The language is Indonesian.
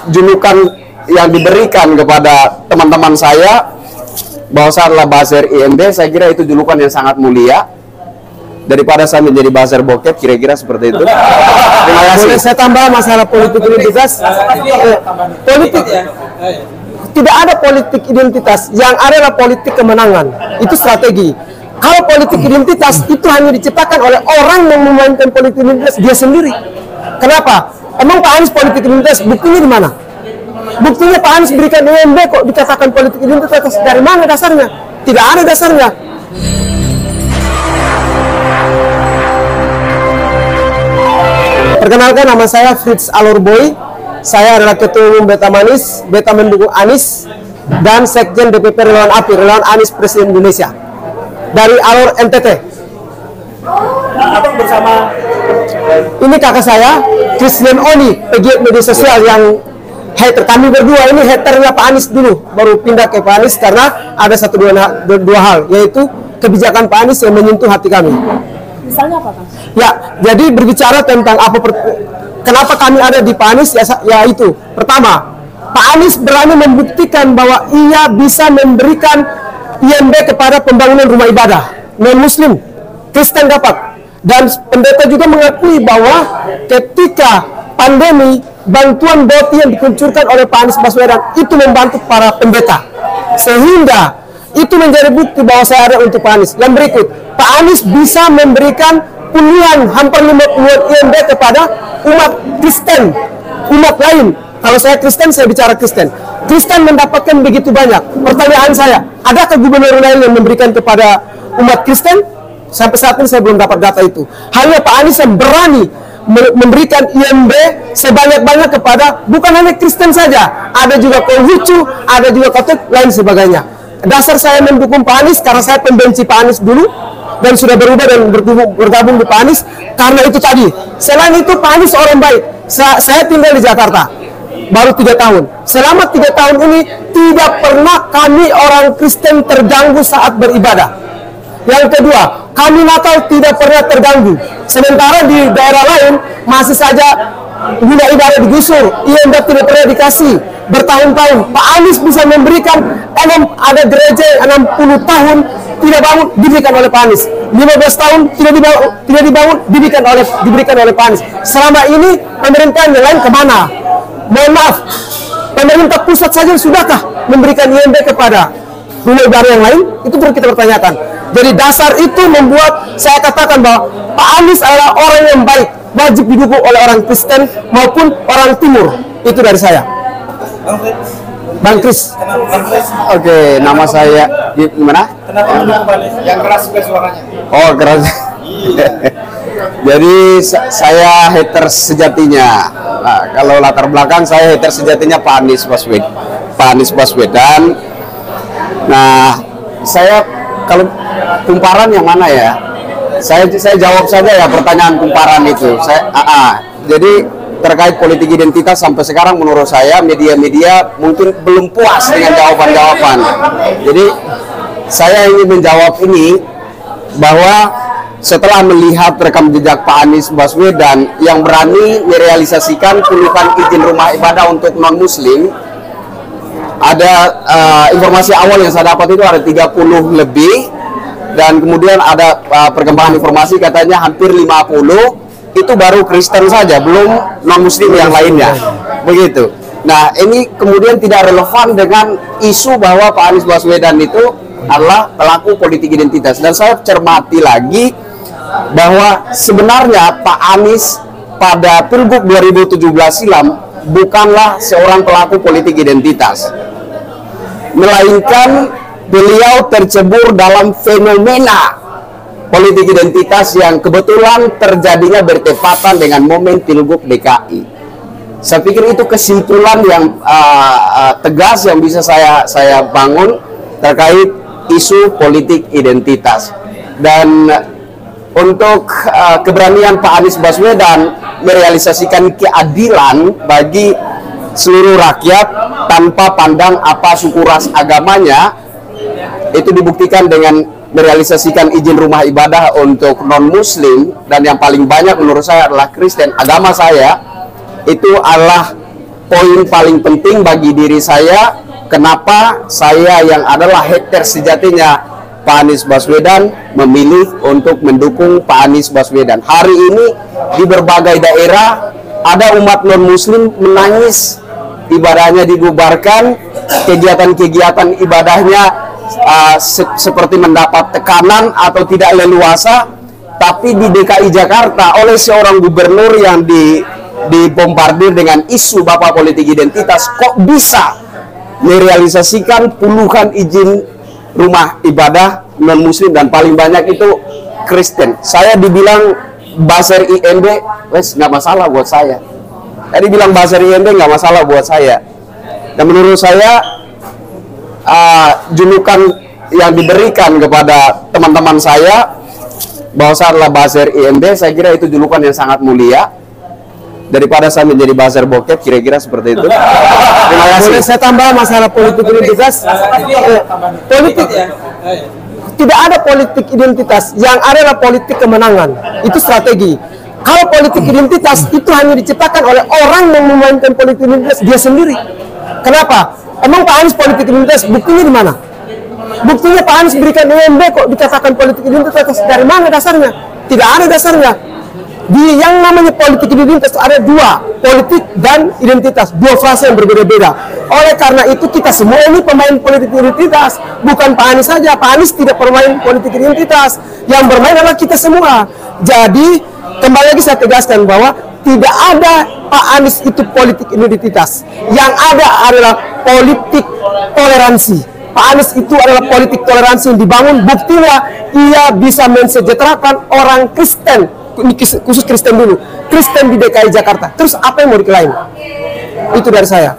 julukan yang diberikan kepada teman-teman saya bahwa saya adalah buzzer IMB, saya kira itu julukan yang sangat mulia daripada saya menjadi buzzer bokep, kira-kira seperti itu. Terima kasih. Boleh saya tambah masalah politik identitas? Politik tidak ada politik identitas, yang ada adalah politik kemenangan. Itu strategi. Kalau politik identitas itu hanya diciptakan oleh orang yang memainkan politik identitas dia sendiri. Kenapa? Emang Pak Anies politik identitas buktinya di mana? Buktinya Pak Anies berikan IMB kok dikatakan politik identitas, dari mana dasarnya? Tidak ada dasarnya. Perkenalkan, nama saya Fritz Alorboy. Saya adalah Ketua Umum Beta Manis, Beta mendukung Anies, dan Sekjen DPP Relawan API, Relawan Anies Presiden Indonesia, dari Alor NTT. Abang bersama ini kakak saya, Christian Oni, pegiat media sosial yang hater. Kami berdua ini haternya Pak Anies dulu, baru pindah ke Pak Anies karena ada dua hal, yaitu kebijakan Pak Anies yang menyentuh hati kami. Misalnya apa, Kang? Ya, jadi berbicara tentang kenapa kami ada di Pak Anies, ya itu. Pertama, Pak Anies berani membuktikan bahwa ia bisa memberikan IMB kepada pembangunan rumah ibadah non-muslim, Kristen dapat. Dan pendeta juga mengakui bahwa ketika pandemi, bantuan BOTI yang dikucurkan oleh Pak Anies Baswedan itu membantu para pendeta. Sehingga itu menjadi bukti bahwa saya ada untuk Pak Anies. Yang berikut, Pak Anies bisa memberikan puluhan, hampir 50 IMB kepada umat Kristen, umat lain. Kalau saya Kristen, saya bicara Kristen. Kristen mendapatkan begitu banyak. Pertanyaan saya, adakah gubernur lain yang memberikan kepada umat Kristen? Sampai saat ini saya belum dapat data itu. Hanya Pak Anies yang berani memberikan IMB sebanyak-banyak kepada bukan hanya Kristen saja, ada juga Konghucu, ada juga Katolik, lain sebagainya. Dasar saya mendukung Pak Anies karena saya pembenci Pak Anies dulu dan sudah berubah dan bergabung di Pak Anies karena itu tadi. Selain itu Pak Anies orang baik. Saya tinggal di Jakarta baru 3 tahun. Selama 3 tahun ini tidak pernah kami orang Kristen terganggu saat beribadah. Yang kedua, kami Natal tidak pernah terganggu. Sementara di daerah lain masih saja rumah ibadah digusur, IMB tidak pernah dikasih bertahun-tahun. Pak Anies bisa memberikan, ada gereja 60 tahun tidak bangun, diberikan oleh Pak Anies. 15 tahun tidak dibangun, diberikan oleh Pak Anies. Selama ini pemerintahan yang lain kemana? Mohon maaf, pemerintah pusat saja sudahkah memberikan IMB kepada rumah ibadah yang lain? Itu perlu kita pertanyakan. Jadi dasar itu membuat saya katakan bahwa Pak Anies adalah orang yang baik, wajib didukung oleh orang Kristen maupun orang Timur. Itu dari saya. Bang Kris. Oke, nama saya gimana? yang keras juga suaranya. Oh, keras. Jadi saya hater sejatinya. Nah, kalau latar belakang saya hater sejatinya Pak Anies Baswedan. Nah, saya kalau kumparan yang mana ya? Saya jawab saja ya pertanyaan kumparan itu. Jadi terkait politik identitas sampai sekarang menurut saya media-media mungkin belum puas dengan jawaban-jawaban. Jadi saya ingin menjawab ini bahwa setelah melihat rekam jejak Pak Anies Baswedan yang berani merealisasikan puluhan izin rumah ibadah untuk non-muslim, ada informasi awal yang saya dapat itu ada 30 lebih, dan kemudian ada perkembangan informasi katanya hampir 50 itu baru Kristen saja, belum non-muslim yang lainnya, begitu. Nah, ini kemudian tidak relevan dengan isu bahwa Pak Anies Baswedan itu adalah pelaku politik identitas. Dan saya cermati lagi bahwa sebenarnya Pak Anies pada Pilgub 2017 silam bukanlah seorang pelaku politik identitas, melainkan beliau tercebur dalam fenomena politik identitas yang kebetulan terjadinya bertepatan dengan momen Pilgub DKI. Saya pikir itu kesimpulan yang tegas yang bisa saya bangun terkait isu politik identitas. Dan untuk keberanian Pak Anies Baswedan merealisasikan keadilan bagi seluruh rakyat tanpa pandang apa suku ras agamanya, itu dibuktikan dengan merealisasikan izin rumah ibadah untuk non-muslim, dan yang paling banyak menurut saya adalah Kristen. Agama saya itu adalah poin paling penting bagi diri saya, kenapa saya yang adalah hater sejatinya Pak Anies Baswedan memilih untuk mendukung Pak Anies Baswedan. Hari ini di berbagai daerah ada umat non-muslim menangis, ibadahnya dibubarkan, kegiatan-kegiatan ibadahnya seperti mendapat tekanan atau tidak leluasa. Tapi di DKI Jakarta oleh seorang gubernur yang dibombardir dengan isu bapak politik identitas, kok bisa merealisasikan puluhan izin rumah ibadah non muslim dan paling banyak itu Kristen. Saya dibilang buzzer IMB, wes nggak masalah buat saya. Tadi bilang buzzer IMB nggak masalah buat saya. Dan menurut saya julukan yang diberikan kepada teman-teman saya bahwa saya adalah buzzer IMB, saya kira itu julukan yang sangat mulia. Daripada saya menjadi buzzer bokep, kira-kira seperti itu. Terima kasih. Boleh saya tambah masalah politik identitas? Politik tidak ada politik identitas, yang ada adalah politik kemenangan. Itu strategi. Kalau politik identitas itu hanya diciptakan oleh orang yang memainkan politik identitas dia sendiri. Kenapa? Emang Pak Anies politik identitas buktinya di mana? Buktinya Pak Anies berikan IMB kok dikatakan politik identitas, dari mana dasarnya? Tidak ada dasarnya. Di yang namanya politik identitas ada dua, politik dan identitas, dua frasa yang berbeda-beda. Oleh karena itu kita semua ini pemain politik identitas, bukan Pak Anies saja. Pak Anies tidak bermain politik identitas, yang bermain adalah kita semua. Jadi kembali lagi saya tegaskan bahwa tidak ada Pak Anies itu politik identitas, yang ada adalah politik toleransi. Pak Anies itu adalah politik toleransi yang dibangun, buktinya ia bisa mensejahterakan orang Kristen, khusus Kristen dulu, Kristen di DKI Jakarta. Terus apa yang mau diklaim? Itu dari saya.